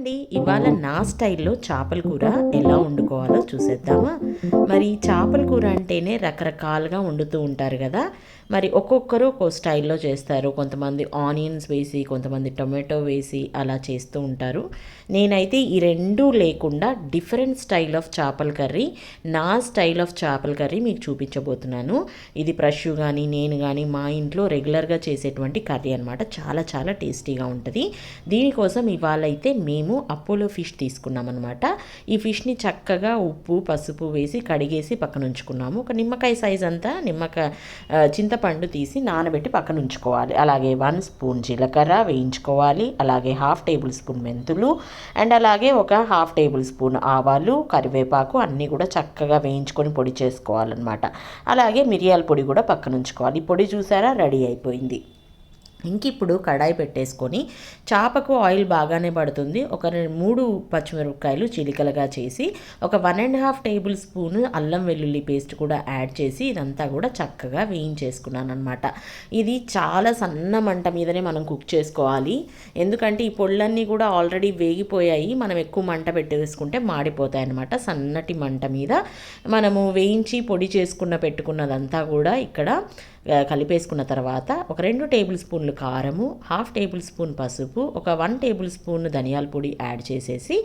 అండి, ఇవాళ నా స్టైల్లో చేపల కూర ఎలా వండుకోవాలో చూసేద్దామా. మరి చేపల కూర అంటేనే రకరకాలుగా వండుతూ ఉంటారు కదా. మరి ఒక్కొక్కరు ఒక్కో స్టైల్లో చేస్తారు. కొంతమంది ఆనియన్స్ వేసి, కొంతమంది టొమాటో వేసి అలా చేస్తూ ఉంటారు. నేనైతే ఈ రెండూ లేకుండా డిఫరెంట్ స్టైల్ ఆఫ్ చేపల కర్రీ, నా స్టైల్ ఆఫ్ చేపల కర్రీ మీకు చూపించబోతున్నాను. ఇది ప్రషు కానీ నేను కానీ మా ఇంట్లో రెగ్యులర్గా చేసేటువంటి కర్రీ అనమాట. చాలా చాలా టేస్టీగా ఉంటుంది. దీనికోసం ఇవాళ అయితే మేము అపోలో ఫిష్ తీసుకున్నాం అనమాట. ఈ ఫిష్ని చక్కగా ఉప్పు పసుపు వేసి కడిగేసి పక్కన ఉంచుకున్నాము. ఒక నిమ్మకాయ సైజ్ అంతా చింతపండు తీసి నానబెట్టి పక్కన ఉంచుకోవాలి. అలాగే 1 స్పూన్ జీలకర్ర వేయించుకోవాలి. అలాగే 1/2 టేబుల్ స్పూన్ మెంతులు అండ్ అలాగే ఒక 1/2 టేబుల్ స్పూన్ ఆవాలు, కరివేపాకు అన్నీ కూడా చక్కగా వేయించుకొని పొడి చేసుకోవాలన్నమాట. అలాగే మిరియాల పొడి కూడా పక్కన ఉంచుకోవాలి. ఈ పొడి చూసారా, రెడీ అయిపోయింది. ఇంక ఇప్పుడు కడాయి పెట్టేసుకొని చేపకు ఆయిల్ బాగానే పడుతుంది. ఒక 3 పచ్చిమిరపకాయలు చిలికలుగా చేసి ఒక 1.5 టేబుల్ స్పూన్ అల్లం వెల్లుల్లి పేస్ట్ కూడా యాడ్ చేసి ఇదంతా కూడా చక్కగా వేయించేసుకున్నాను అనమాట. ఇది చాలా సన్న మంట మీదనే మనం కుక్ చేసుకోవాలి. ఎందుకంటే ఈ పొళ్ళన్నీ కూడా ఆల్రెడీ వేగిపోయాయి. మనం ఎక్కువ మంట పెట్టేసుకుంటే మాడిపోతాయి అనమాట. సన్నటి మంట మీద మనము వేయించి పొడి పెట్టుకున్నదంతా కూడా ఇక్కడ కలిపేసుకున్న తర్వాత ఒక 2 టేబుల్ స్పూన్లు కారము, 1/2 టేబుల్ స్పూన్ పసుపు, ఒక 1 టేబుల్ స్పూన్ ధనియాల పొడి యాడ్ చేసేసి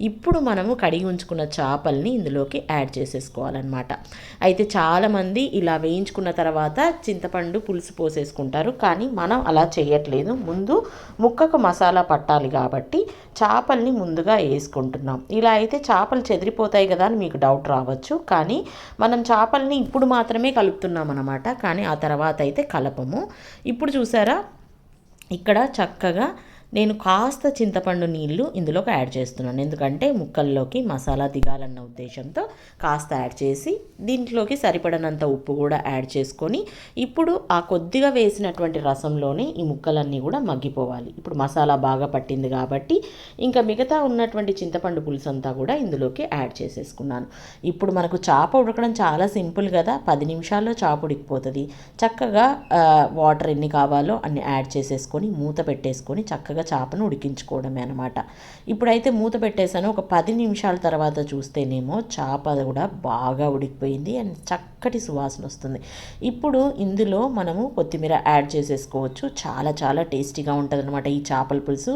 ఇప్పుడు మనము కడిగి ఉంచుకున్న చేపల్ని ఇందులోకి యాడ్ చేసేసుకోవాలన్నమాట. అయితే చాలామంది ఇలా వేయించుకున్న తర్వాత చింతపండు పులుసు పోసేసుకుంటారు, కానీ మనం అలా చేయట్లేదు. ముందు ముక్కకు మసాలా పట్టాలి కాబట్టి చేపల్ని ముందుగా వేసుకుంటున్నాం. ఇలా అయితే చేపలు చెదిరిపోతాయి కదా అని మీకు డౌట్ రావచ్చు, కానీ మనం చేపల్ని ఇప్పుడు మాత్రమే కలుపుతున్నాం అన్నమాట. కానీ ఆ తర్వాత అయితే కలపము. ఇప్పుడు చూసారా, ఇక్కడ చక్కగా నేను కాస్త చింతపండు నీళ్ళు ఇందులోకి యాడ్ చేస్తున్నాను. ఎందుకంటే ముక్కల్లోకి మసాలా దిగాలన్న ఉద్దేశంతో కాస్త యాడ్ చేసి దీంట్లోకి సరిపడనంత ఉప్పు కూడా యాడ్ చేసుకొని ఇప్పుడు ఆ కొద్దిగా వేసినటువంటి రసంలోనే ఈ ముక్కలన్నీ కూడా మగ్గిపోవాలి. ఇప్పుడు మసాలా బాగా పట్టింది కాబట్టి ఇంకా మిగతా ఉన్నటువంటి చింతపండు పులుసు అంతా కూడా ఇందులోకి యాడ్ చేసేసుకున్నాను. ఇప్పుడు మనకు చేప ఉడకడం చాలా సింపుల్ కదా. 10 నిమిషాల్లో చేప ఉడికిపోతుంది. చక్కగా వాటర్ ఎన్ని కావాలో అన్ని యాడ్ చేసేసుకొని మూత పెట్టేసుకొని చక్కగా చేపను ఉడికించుకోవడమే అనమాట. ఇప్పుడైతే మూత పెట్టేసాను. ఒక 10 నిమిషాల తర్వాత చూస్తేనేమో చేప కూడా బాగా ఉడికిపోయింది అండ్ చక్కటి సువాసన వస్తుంది. ఇప్పుడు ఇందులో మనము కొత్తిమీర యాడ్ చేసేసుకోవచ్చు. చాలా చాలా టేస్టీగా ఉంటుంది అనమాట ఈ చేపల పులుసు.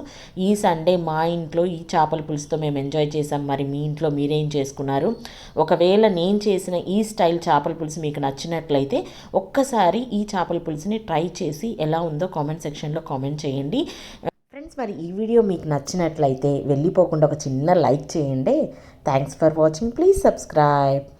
ఈ సండే మా ఇంట్లో ఈ చేపల పులుసుతో మేము ఎంజాయ్ చేసాం. మరి మీ ఇంట్లో మీరేం చేసుకున్నారు? ఒకవేళ నేను చేసిన ఈ స్టైల్ చేపల పులుసు మీకు నచ్చినట్లయితే ఒక్కసారి ఈ చేపల పులుసుని ట్రై చేసి ఎలా ఉందో కామెంట్ సెక్షన్లో కామెంట్ చేయండి. ఫ్రెండ్స్, మరి ఈ వీడియో మీకు నచ్చినట్లయితే వెళ్ళిపోకుండా ఒక చిన్న లైక్ చేయండి. Thanks for watching. Please subscribe.